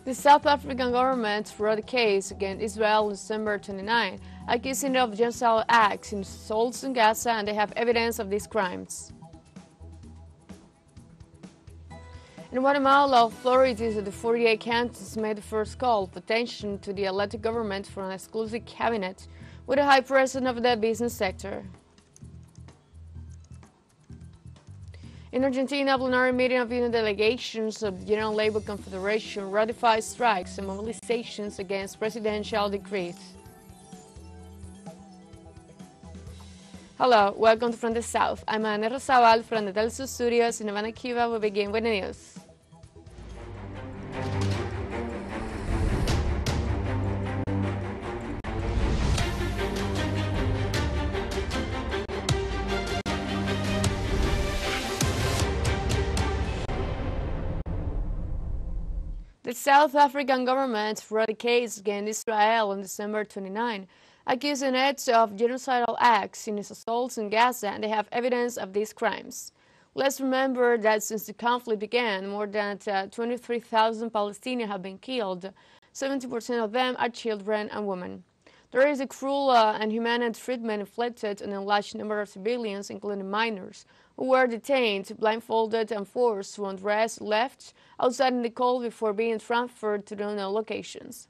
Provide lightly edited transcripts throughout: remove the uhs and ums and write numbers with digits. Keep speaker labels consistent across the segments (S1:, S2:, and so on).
S1: The South African government brought a case against Israel on December 29, accusing it of genocidal acts in assaults in Gaza, and they have evidence of these crimes. In Guatemala, authorities of the 48 counties made the first call of attention to the elected government for an exclusive cabinet with a high president of the business sector. In Argentina, a plenary meeting of union delegations of the General Labor Confederation ratified strikes and mobilizations against presidential decrees. Hello, welcome to From the South. I'm Ana Rosabal from the TeleSUR studios in Havana, Cuba. We begin with the news. The South African government brought a case against Israel on December 29, accusing it of genocidal acts in its assaults in Gaza, and they have evidence of these crimes. Let's remember that since the conflict began, more than 23,000 Palestinians have been killed. 70% of them are children and women. There is a cruel and inhumane treatment inflicted on a large number of civilians, including minors, who were detained, blindfolded, and forced to undress, left outside in the cold before being transferred to known locations.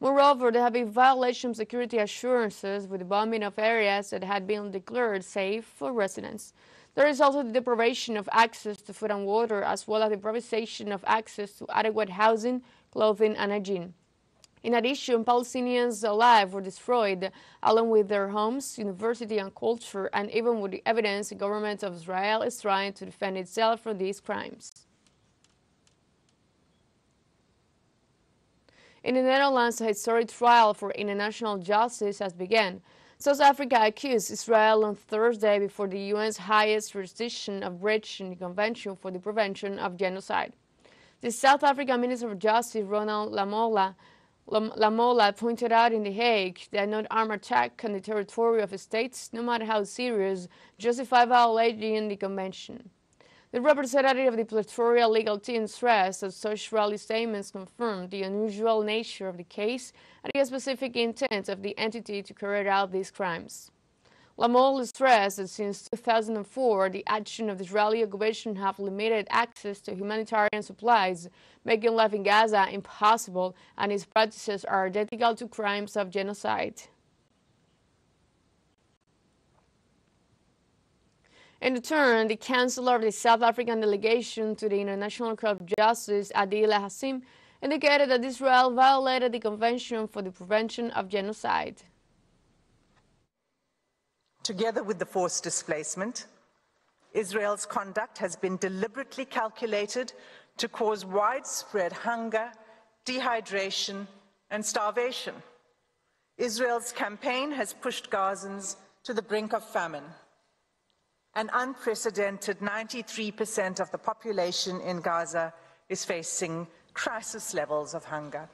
S1: Moreover, there have been violations of security assurances with the bombing of areas that had been declared safe for residents. There is also the deprivation of access to food and water, as well as the deprivation of access to adequate housing, clothing, and hygiene. In addition, Palestinians' lives were destroyed, along with their homes, university, and culture, and even with the evidence the government of Israel is trying to defend itself from these crimes. In the Netherlands, a historic trial for international justice has begun. South Africa accused Israel on Thursday before the UN's highest jurisdiction of breaching the Convention for the Prevention of Genocide. The South African Minister of Justice, Ronald Lamola, pointed out in The Hague that no armed attack on the territory of states, no matter how serious, justify violating the Convention. The representative of the Pretoria legal team stressed that such rally statements confirmed the unusual nature of the case and the specific intent of the entity to carry out these crimes. Lamola stressed that since 2004, the action of the Israeli occupation have limited access to humanitarian supplies, making life in Gaza impossible, and its practices are identical to crimes of genocide. In return, the Chancellor of the South African delegation to the International Court of Justice, Adila Hassim, indicated that Israel violated the Convention for the Prevention of Genocide.
S2: Together with the forced displacement, Israel's conduct has been deliberately calculated to cause widespread hunger, dehydration, and starvation. Israel's campaign has pushed Gazans to the brink of famine. An unprecedented 93% of the population in Gaza is facing crisis levels of hunger.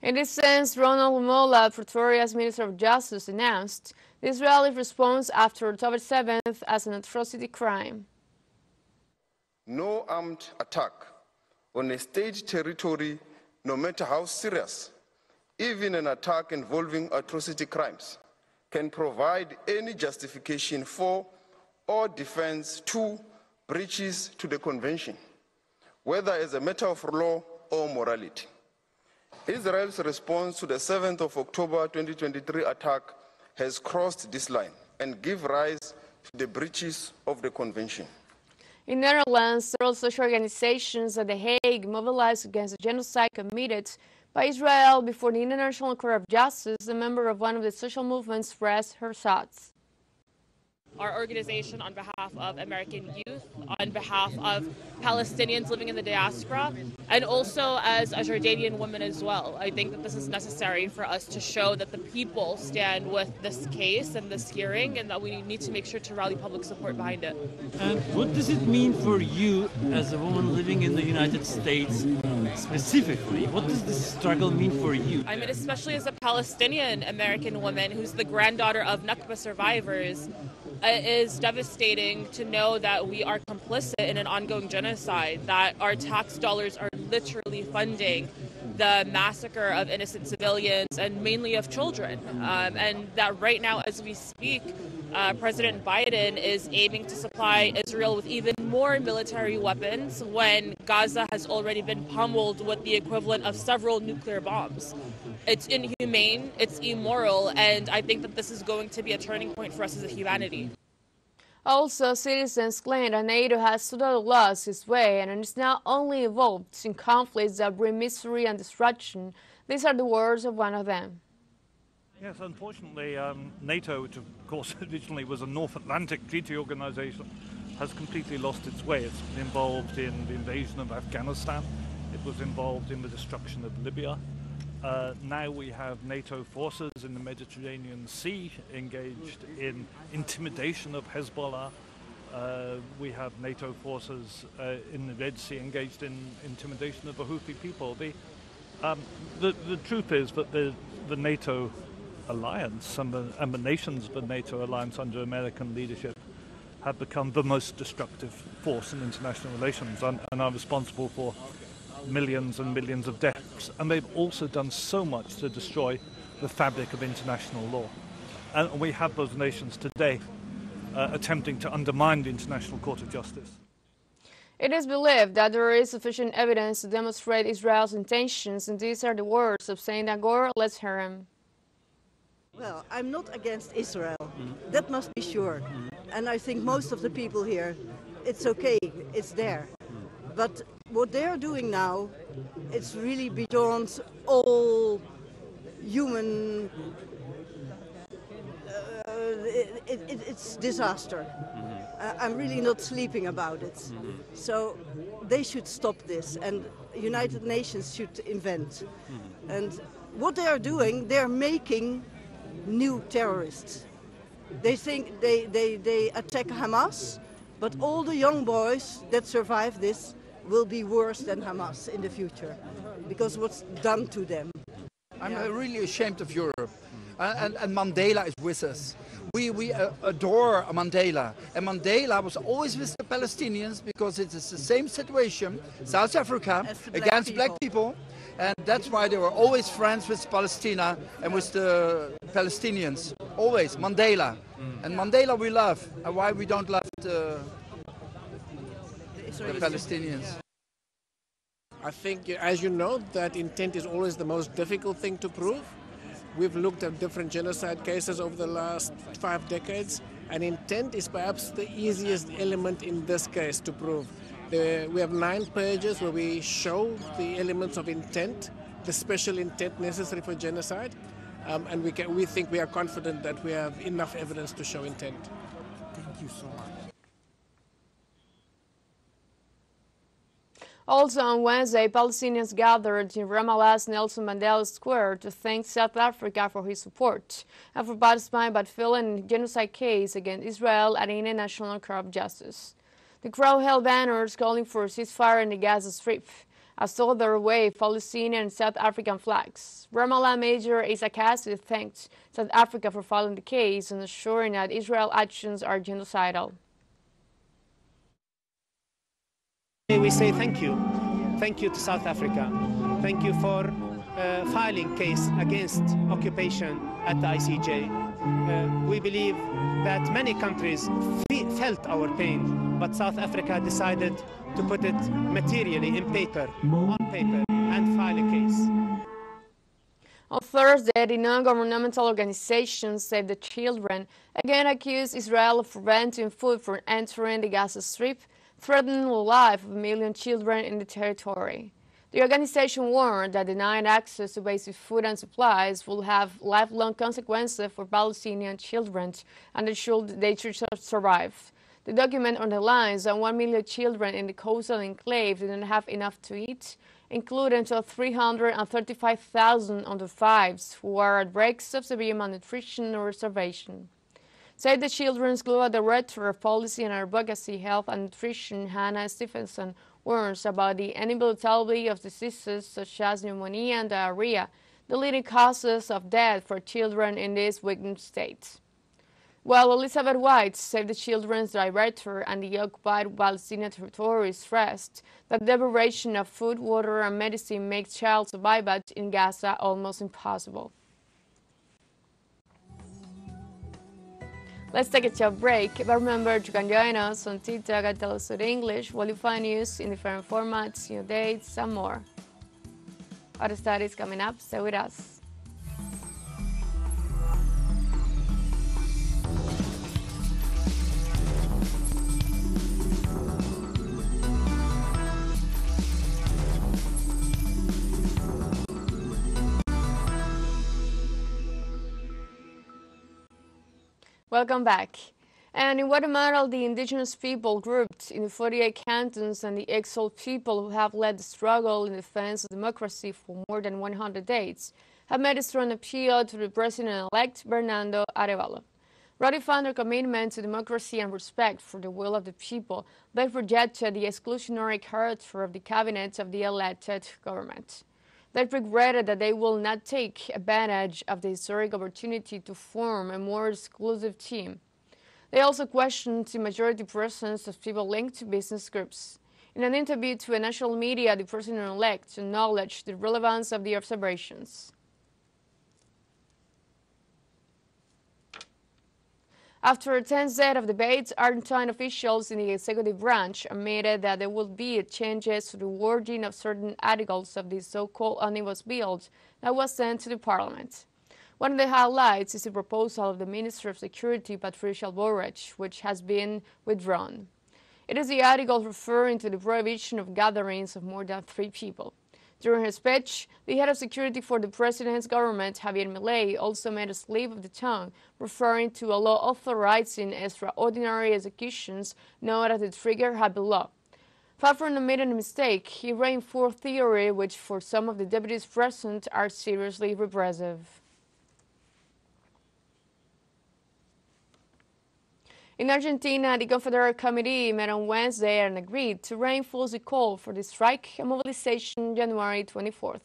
S1: In this sense, Ronald Lamola, Pretoria's Minister of Justice, announced the Israeli response after October 7th as an atrocity crime.
S3: No armed attack on a state territory, no matter how serious, even an attack involving atrocity crimes, can provide any justification for or defense to breaches to the Convention, whether as a matter of law or morality. Israel's response to the 7th of October 2023 attack has crossed this line and give rise to the breaches of the Convention.
S1: In Netherlands, several social organizations at The Hague mobilized against the genocide committed by Israel before the International Court of Justice. A member of one of the social movements expressed her thoughts.
S4: Our organization, on behalf of American youth, on behalf of Palestinians living in the diaspora, and also as a Jordanian woman as well. I think that this is necessary for us to show that the people stand with this case and this hearing, and that we need to make sure to rally public support behind it.
S5: And what does it mean for you as a woman living in the United States specifically? What does this struggle mean for you?
S4: I mean, especially as a Palestinian American woman who's the granddaughter of Nakba survivors, it is devastating to know that we are complicit in an ongoing genocide, that our tax dollars are literally funding the massacre of innocent civilians and mainly of children. And that right now, as we speak, President Biden is aiming to supply Israel with even more military weapons when Gaza has already been pummeled with the equivalent of several nuclear bombs. It's inhumane, it's immoral, and I think that this is going to be a turning point for us as a humanity.
S1: Also, citizens claim that NATO has totally lost its way and is now only involved in conflicts that bring misery and destruction. These are the words of one of them.
S6: Yes, unfortunately, NATO, which of course originally was a North Atlantic treaty organization, has completely lost its way. It's been involved in the invasion of Afghanistan. It was involved in the destruction of Libya. Now we have NATO forces in the Mediterranean Sea engaged in intimidation of Hezbollah. We have NATO forces in the Red Sea engaged in intimidation of the Houthi people. The truth is that the NATO alliance and the nations of the NATO alliance under American leadership have become the most destructive force in international relations and are responsible for millions and millions of deaths. And they've also done so much to destroy the fabric of international law. And we have those nations today attempting to undermine the International Court of Justice.
S1: It is believed that there is sufficient evidence to demonstrate Israel's intentions, and these are the words of Saint Agor. Let's hear him.
S7: Well, I'm not against Israel. That must be sure. And I think most of the people here, it's okay, it's there. But what they're doing now, it's really beyond all human, it's disaster. I'm really not sleeping about it. So they should stop this, and United Nations should invent. And what they are doing, they're making new terrorists. They think they attack Hamas, but all the young boys that survive this will be worse than Hamas in the future, because what's done to them.
S8: I'm really ashamed of Europe, and Mandela is with us. We adore Mandela, and Mandela was always with the Palestinians because it is the same situation, South Africa against black people, and that's why they were always friends with Palestine and with the Palestinians, always, Mandela. And Mandela we love, and why we don't love the Palestinians.
S9: I think, as you know, that intent is always the most difficult thing to prove. We've looked at different genocide cases over the last 5 decades, and intent is perhaps the easiest element in this case to prove. We have 9 pages where we show the elements of intent, the special intent necessary for genocide, and we think we are confident that we have enough evidence to show intent.
S8: Thank you so much.
S1: Also on Wednesday, Palestinians gathered in Ramallah's Nelson Mandela Square to thank South Africa for his support and for Palestine but filing a genocide case against Israel at the International Court of Justice. The crowd held banners calling for a ceasefire in the Gaza Strip, as though there waved Palestinian and South African flags. Ramallah Major Asa Cassidy thanked South Africa for filing the case and assuring that Israel's actions are genocidal.
S10: We say thank you. Thank you to South Africa. Thank you for filing case against occupation at the ICJ. We believe that many countries felt our pain, but South Africa decided to put it materially on paper, and file a case.
S1: On Thursday, the non-governmental organization Save the Children again accused Israel of preventing food from entering the Gaza Strip, threatening the life of a million children in the territory. The organization warned that denying access to basic food and supplies will have lifelong consequences for Palestinian children, and they should survive. The document underlines that 1 million children in the coastal enclave didn't have enough to eat, including 335,000 under 5s who are at risk of severe malnutrition or starvation. Save the Children's Global Director of Policy and Advocacy, Health and Nutrition, Hannah Stephenson, warns about the inevitability of diseases such as pneumonia and diarrhea, the leading causes of death for children in these weakened states. While Elizabeth White, Save the Children's director and the occupied Palestinian territories, stressed that deprivation of food, water, and medicine makes child survival in Gaza almost impossible. Let's take a short break, but remember you can join us on TikTok at TeleSUR English, where you find news in different formats, new dates, and more. Other studies coming up, stay with us. Welcome back. And in Guatemala, the indigenous people grouped in the 48 cantons and the exiled people who have led the struggle in defense of democracy for more than 100 days have made a strong appeal to the president-elect Bernardo Arevalo. Ratifying their commitment to democracy and respect for the will of the people, they rejected the exclusionary character of the cabinet of the elected government. They regretted that they will not take advantage of the historic opportunity to form a more exclusive team. They also questioned the majority presence of people linked to business groups. In an interview to a national media, the president-elect acknowledged the relevance of the observations. After a tense day of debates, Argentine officials in the executive branch admitted that there will be changes to the wording of certain articles of the so-called omnibus bill that was sent to the parliament. One of the highlights is the proposal of the Minister of Security, Patricia Bullrich, which has been withdrawn. It is the article referring to the prohibition of gatherings of more than 3 people. During her speech, the head of security for the president's government, Javier Milei, also made a slip of the tongue, referring to a law authorizing extraordinary executions known as the trigger-happy law. Far from admitting a mistake, he reinforced theory which for some of the deputies present are seriously repressive. In Argentina, the Confederate Committee met on Wednesday and agreed to reinforce the call for the strike and mobilization January 24th.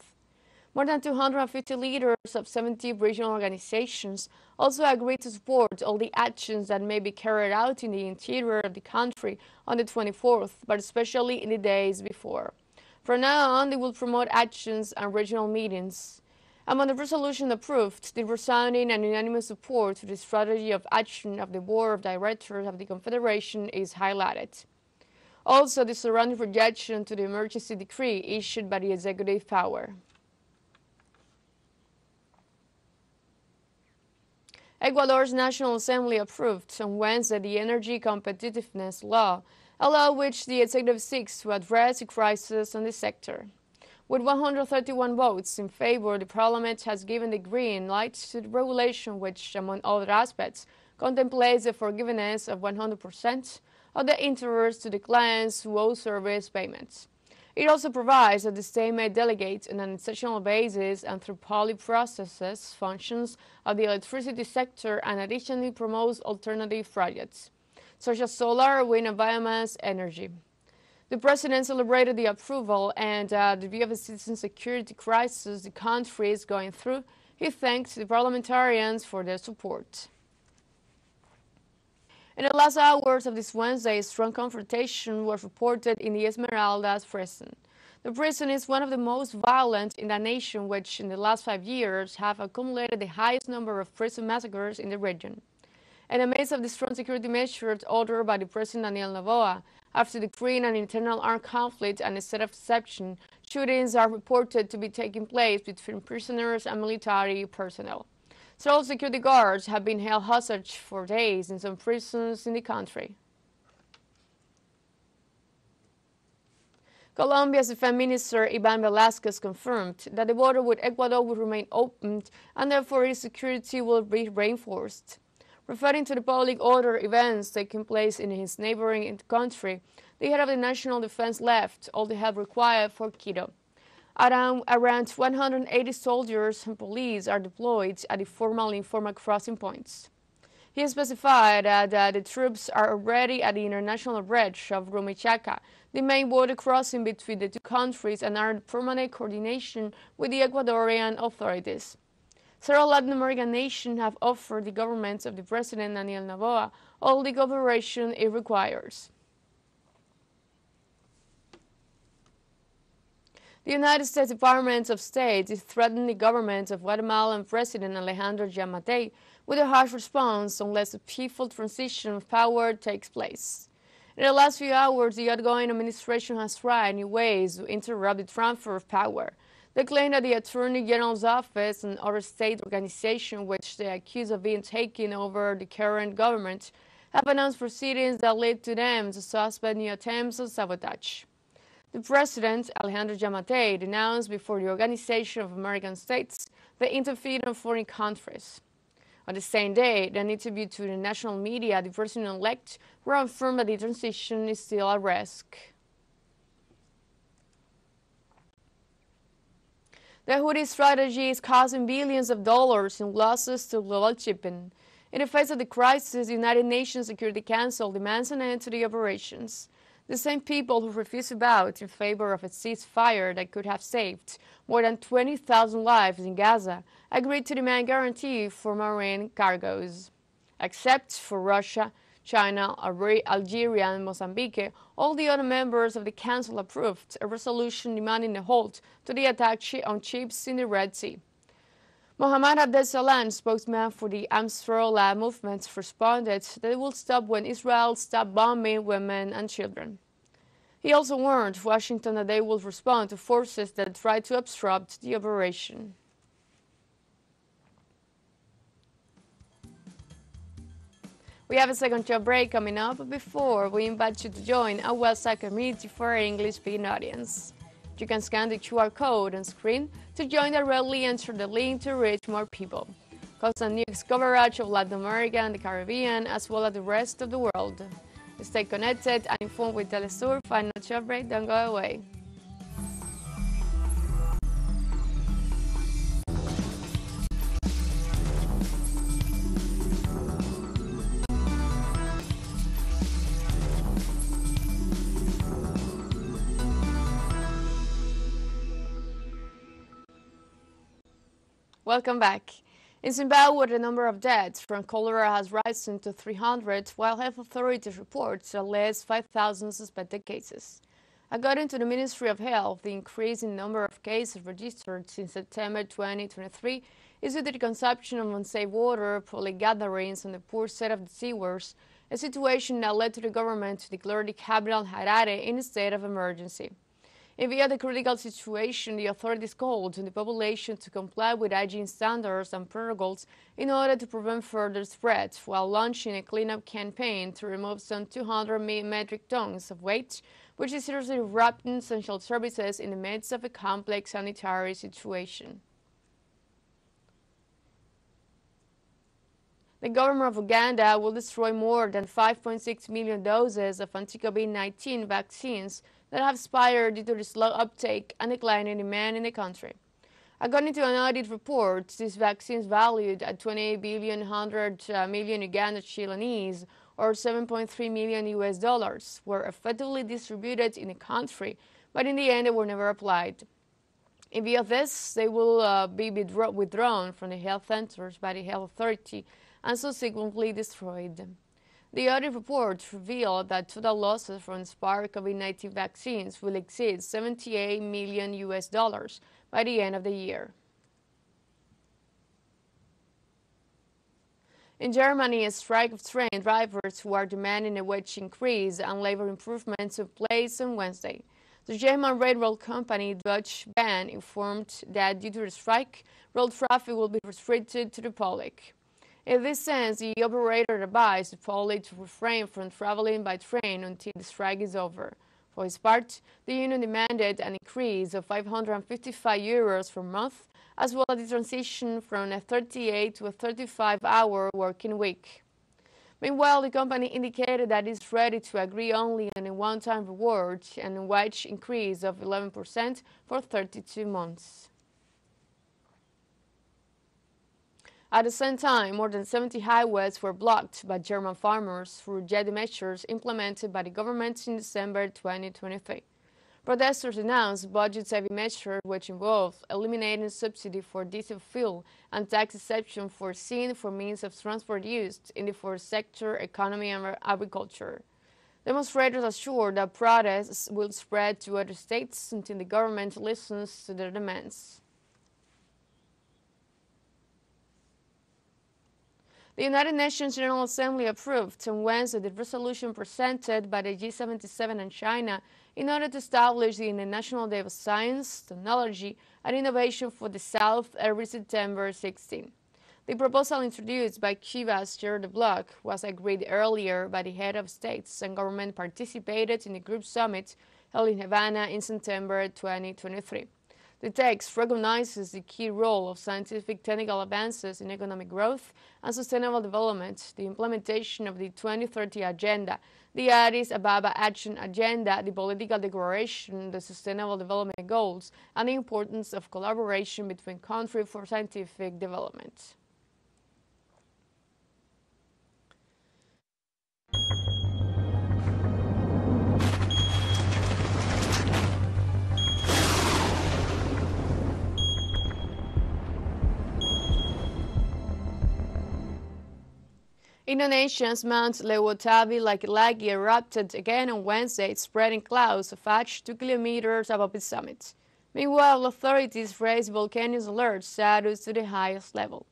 S1: More than 250 leaders of 70 regional organizations also agreed to support all the actions that may be carried out in the interior of the country on the 24th, but especially in the days before. From now on, they will promote actions and regional meetings. Among the resolution approved, the resounding and unanimous support to the strategy of action of the Board of Directors of the Confederation is highlighted. Also, the surrounding rejection to the emergency decree issued by the executive power. Ecuador's National Assembly approved on Wednesday the Energy Competitiveness Law, a law which the executive seeks to address the crisis in the sector. With 131 votes in favor, the Parliament has given the green light to the regulation which, among other aspects, contemplates the forgiveness of 100% of the interest to the clients who owe service payments. It also provides that the state may delegate on an exceptional basis and through public processes functions of the electricity sector and additionally promotes alternative projects, such as solar, wind and biomass energy. The president celebrated the approval and the view of the citizen security crisis the country is going through. He thanked the parliamentarians for their support. In the last hours of this Wednesday, a strong confrontation was reported in the Esmeraldas prison. The prison is one of the most violent in the nation, which in the last 5 years have accumulated the highest number of prison massacres in the region. In the midst of the strong security measures ordered by the President Daniel Noboa, after decreeing an internal armed conflict and a state of exception, shootings are reported to be taking place between prisoners and military personnel. Several security guards have been held hostage for days in some prisons in the country. Colombia's Defense Minister Ivan Velasquez confirmed that the border with Ecuador will remain open and therefore its security will be reinforced. Referring to the public order events taking place in his neighboring country, the head of the National Defense left all the help required for Quito. Around 180 soldiers and police are deployed at the formal and informal crossing points. He specified that the troops are already at the international bridge of Rumichaca, the main border crossing between the two countries, and are in permanent coordination with the Ecuadorian authorities. Several Latin American nations have offered the government of the President Daniel Noboa all the cooperation it requires. The United States Department of State is threatening the government of Guatemalan President Alejandro Yamatei with a harsh response unless a peaceful transition of power takes place. In the last few hours, the outgoing administration has tried new ways to interrupt the transfer of power. They claim that the Attorney General's office and other state organizations which they accuse of being taken over the current government have announced proceedings that lead to them to suspect new attempts of sabotage. The president, Alejandro Yamatei, denounced before the Organization of American States the interference of foreign countries. On the same day, in an interview to the national media, the president-elect reaffirmed that the transition is still at risk. The Houthi strategy is causing billions of dollars in losses to global shipping. In the face of the crisis, the United Nations Security Council demands an end to the operations. The same people who refused to bow in favor of a ceasefire that could have saved more than 20,000 lives in Gaza agreed to demand guarantee for marine cargoes. Except for Russia, China, Algeria, and Mozambique, all the other members of the Council approved a resolution demanding a halt to the attack on ships in the Red Sea. Mohammad Abdel-Salam, spokesman for the Ansarullah movement, responded that it will stop when Israel stops bombing women and children. He also warned Washington that they will respond to forces that try to obstruct the operation. We have a second job break coming up, but before we invite you to join our website community for our English-speaking audience. You can scan the QR code on screen to join directly and through the link to reach more people. Constant news coverage of Latin America and the Caribbean, as well as the rest of the world. Stay connected and informed with TeleSUR. Financial break, don't go away. Welcome back. In Zimbabwe, the number of deaths from cholera has risen to 300, while health authorities report at least 5,000 suspected cases. According to the Ministry of Health, the increase in number of cases registered since September 2023 is due to the consumption of unsafe water, public gatherings, and the poor state of the sewers, a situation that led to the government to declare the capital Harare in a state of emergency. In view of the critical situation, the authorities called on the population to comply with hygiene standards and protocols in order to prevent further spread, while launching a cleanup campaign to remove some 200 metric tons of waste, which is seriously disrupting essential services in the midst of a complex sanitary situation. The government of Uganda will destroy more than 5.6 million doses of anti-COVID-19 vaccines that have expired due to the slow uptake and declining demand in the country. According to an audit report, these vaccines valued at 28 billion Uganda shillings, or $7.3 million US, were effectively distributed in the country, but in the end they were never applied. In view of this, they will be withdrawn from the health centers by the health authority and subsequently destroyed. The audit report revealed that total losses from expired COVID-19 vaccines will exceed $78 million US by the end of the year. In Germany, a strike of train drivers who are demanding a wage increase and labor improvements took place on Wednesday. The German railroad company Deutsche Bahn informed that due to the strike, road traffic will be restricted to the public. In this sense, the operator advised the public to refrain from traveling by train until the strike is over. For his part, the union demanded an increase of €555 per month, as well as the transition from a 38 to a 35-hour working week. Meanwhile, the company indicated that it is ready to agree only on a one-time reward and a wage increase of 11% for 32 months. At the same time, more than 70 highways were blocked by German farmers who reject the measures implemented by the government in December 2023. Protesters announced budget-saving measures which involve eliminating subsidy for diesel fuel and tax exemption foreseen for means of transport used in the fourth sector, economy and agriculture. Demonstrators assured that protests will spread to other states until the government listens to their demands. The United Nations General Assembly approved on Wednesday the resolution presented by the G77 and China in order to establish the International Day of Science, Technology, and Innovation for the South every September 16. The proposal introduced by Cuba's chair of the bloc was agreed earlier by the head of states and government participated in the group summit held in Havana in September 2023. The text recognizes the key role of scientific technical advances in economic growth and sustainable development, the implementation of the 2030 Agenda, the Addis Ababa Action Agenda, the Political Declaration, the Sustainable Development Goals, and the importance of collaboration between countries for scientific development. Indonesia's Mount Lewotawih erupted again on Wednesday, spreading clouds of ash 2 kilometers above its summit. Meanwhile, authorities raised volcanoes alert status to the highest level.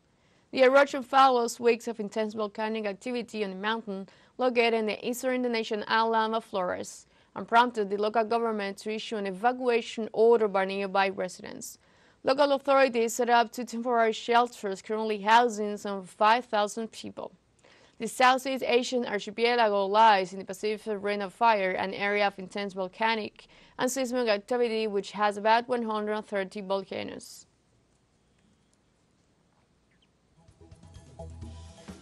S1: The eruption follows weeks of intense volcanic activity on the mountain located in the eastern Indonesian island of Flores, and prompted the local government to issue an evacuation order by nearby residents. Local authorities set up 2 temporary shelters currently housing some 5,000 people. The Southeast Asian archipelago lies in the Pacific Ring of Fire, an area of intense volcanic and seismic activity which has about 130 volcanoes.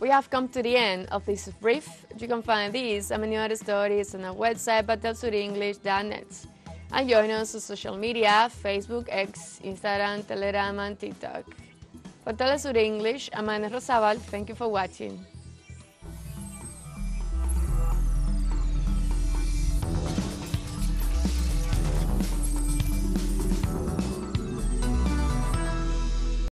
S1: We have come to the end of this brief. You can find these and many other stories on our website at TeleSURenglish.net. And join us on social media, Facebook, X, Instagram, Telegram, and TikTok. For TeleSUR English, I'm Ana Rosabal. Thank you for watching.